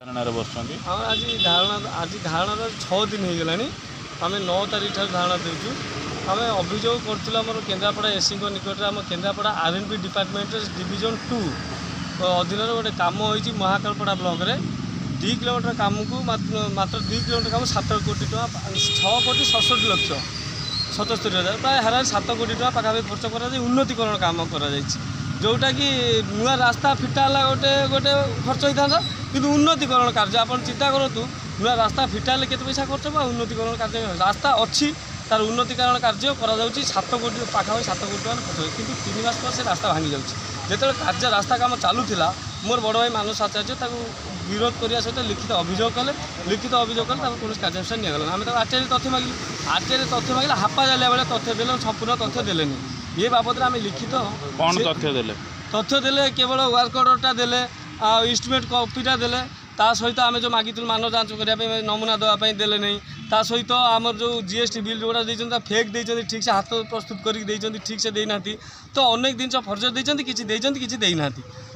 बसुँच आज धारणा 6 दिन हो गला आम 9 तारीख धारणा देचु आम अभियोग करूँ केन्द्रापड़ा एससी निकट में केन्द्रापड़ा आरएनबी डिपार्टमेंट डिविजन 2 अधीन गोटे कम हो महाकालपड़ा ब्लॉक रे 2 किलोमीटर कम को मात्र 2 किलोमीटर कम 7 कोटी टका 6 कोटी 67 लक्ष 77,000 प्राय हारा 7 कोटी टका पाखापाखि खर्च कर उन्नतीकरण काम कर जोटा कि नुआ रास्ता फिटा गोटे गोटे खर्च होता था कि उन्नतीकरण कार्य आप चिंता करूँ नुआ रास्ता फिटा केते पैसा खर्च बा उन्नतीकरण कार्य रास्ता अच्छी तार उन्नतीकरण कार्य करा 7 कोटी पाखापाखि 7 कोटी टका खर्च कि 3 मास पर से रास्ता भांगी जाऊँगी जो कार्य रास्ता काम चलूला मोर बड़ भाई मानस आचार्य विरोध करने सहित लिखित अभियोग कले कौन कार्यानुष्ठान निगला आम आचार्य तथ्य मागिले हापा जालिया बेले तथ्य देले संपूर्ण तथ्य देलेनि ये बाबद आम लिखित कौन तथ्य देले केवल वर्क ऑर्डरटा देले इन्स्ट्रुमेंट कॉपीटा देले ता सहित आम जो मागिलु मान जांच करने नमूना देवाई देले नहीं ता सहित आमर जो जीएसटी बिल जोड़ा देते फेक देते ठीक से हाथ प्रस्तुत कर ठीक से देना तो अनेक जिन फर्जर देते किसी देना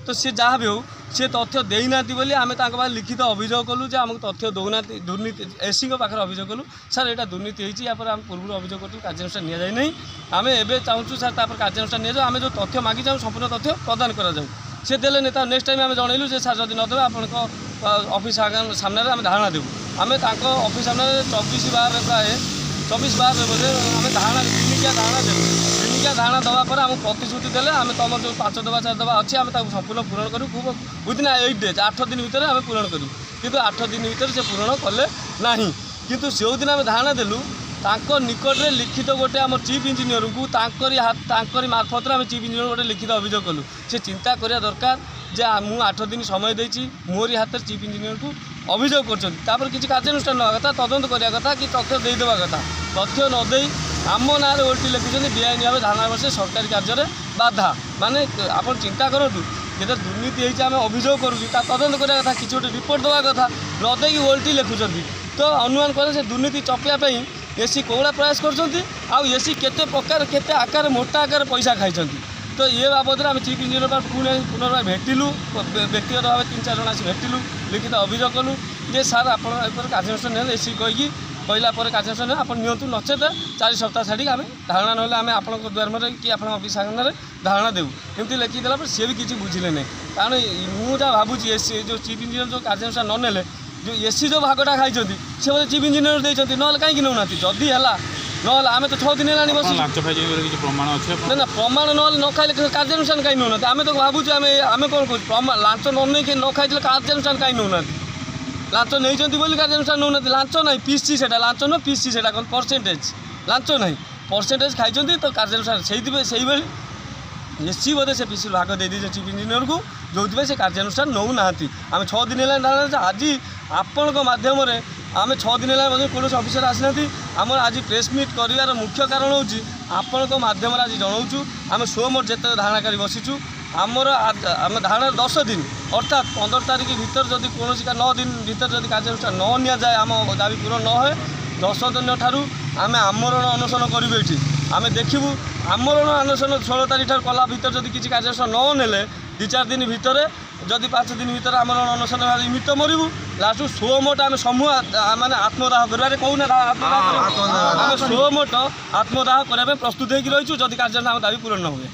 तो सी जहाँ भी हो सी तथ्य देना बोली आम लिखित अभियोग कलु आमको तथ्य दौना दुर्नीति एससी पाखे अभियोग कलु सर यहाँ दुर्नीति होती आम पूर्व अभियोग करूँ कार्यानुष्ठान नि जाए आम एवं चाहूँ सर कार्यानुष्ठान नि आम जो तथ्य मागी जाऊँ संपूर्ण तथ्य प्रदान कर सी देले नेक्स्ट टाइम आम जनइलु सर जब नदेवे आप ऑफिस सामने आम धारणा देवु आम ऑफिस सामने 24/12 प्राय 24/12 बोले आम धारणा दिनिकिया धारणा देवु दिनिकिया धारणा दवापर आम प्रतिश्रुति देले आम तुम जो 5 दबा 4 दबा अच्छी आम संपूर्ण पूरण करूँ खूब विदिन 8 डेज 8 दिन भितर आम पूरण करूँ किंतु 8 दिन भितर से पूरण कले ना किंतु जो दिन आम धारणा देलु तांको निकट रे लिखित गोटे आम चीफ इंजीनियर को तांकरी मार्फत आम चीफ इंजीनियर गोटे लिखित अभियोग कलु से चिंता करिया दरकार जे मु 8 दिन समय देछि मोरी हाथ चीफ इंजीनियर को अभियोग कर किसी कार्यानुष्ठान ना कथा तदंत करने कथा कि तथ्य देदेवा कथा तथ्य नदे आम ना ओल्टी लिखुच्च बेआईन भाव धारणा बसे सरकारी कार्य बाधा माने आप चिंता करूँ जो दुर्नीति होती आम अभियोग करूँ तदंत करने कथा किसी गोटे रिपोर्ट देवा कथा नदे ओल्टी लिखुच्च तो अनुमान कर से दुर्नीति चपियापी एसी कौड़ा प्रयास करसी केते प्रकार केते आकार मोटा आकार पैसा खाई तो ये बाबद आम चीफ इंजीनियर पर पुनर्वार भेटिलु व्यक्तिगत भाव 3-4 जन आसी भेटिलु लिखित अभियोग कलु जे सार आप कार्यानुष्ठान एसी कहीकि कहला कार्यानुष्ठान आप नियंतु नचेत 4 सप्ताह छाड़ी आम धारणा ना आम आप द्वार कि आप ऑफिस सामने धारणा देवु एमती लिखिदेला सी भी किसी बुझिले नहीं कारण मुझे भावुँ एसी जो चीफ इंजीनियर जो कार्यानुष्ठान न नेले जो एसी जो भागटा खाई से बोले चीफ इंजीनियर देते ना कहीं नौना जदि है ना आम तो 6 दिन है बस प्रमाण अच्छे ना प्रमाण न खाइले कार्यानुष्ठान कहीं नौना आम तो भावुँ आम कौन कह लांच न खाई कार्यानुष्ठान कहीं नौना लांच नहीं बोली कार्यानुष्ठान नौना लांच ना पीसी से लांच न पीसी से कौन परसेंटेज लांच ना परसेंटेज खाई तो कार्यानुष्ठान से एससी बोधे से पीसी भाग दे दी चीफ इंजीनियर को जो से कार्यानुष्ठान नौना आम 6 दिन है आज आपण मध्यम आम 6 दिन है कौन अफिसर आसी आम आज प्रेस मीट कर मुख्य कारण हूँ आपण मध्यम आज जनाऊँ आम सोमवार जिते धारणाकारी बसीचु आमर आम धारणा 10 दिन अर्थात 15 तारीख भीतर जदि कौन 9 दिन भीतर जदि कार्यानुष्ठान न नि जाए आम दाबी पूरण न हुए 10 दिन ठारू आम आमरण अनशन करूँ ये आम देखू आमरण अनशन 16 तारीख ठार कला भीतर जदि किसी कार्यानुष्ठान न नेले 2-4 दिन भितर जदि 5 दिन भीतर आमरण अनशन निमित्त मरबू लास्ट सोमोट आम समूह माने आत्मदाह कर कौन आम सोमोट आत्मदाह करने प्रस्तुत होगी रही जदि कार्यानुष्ठान दाबी पूरण न हुए।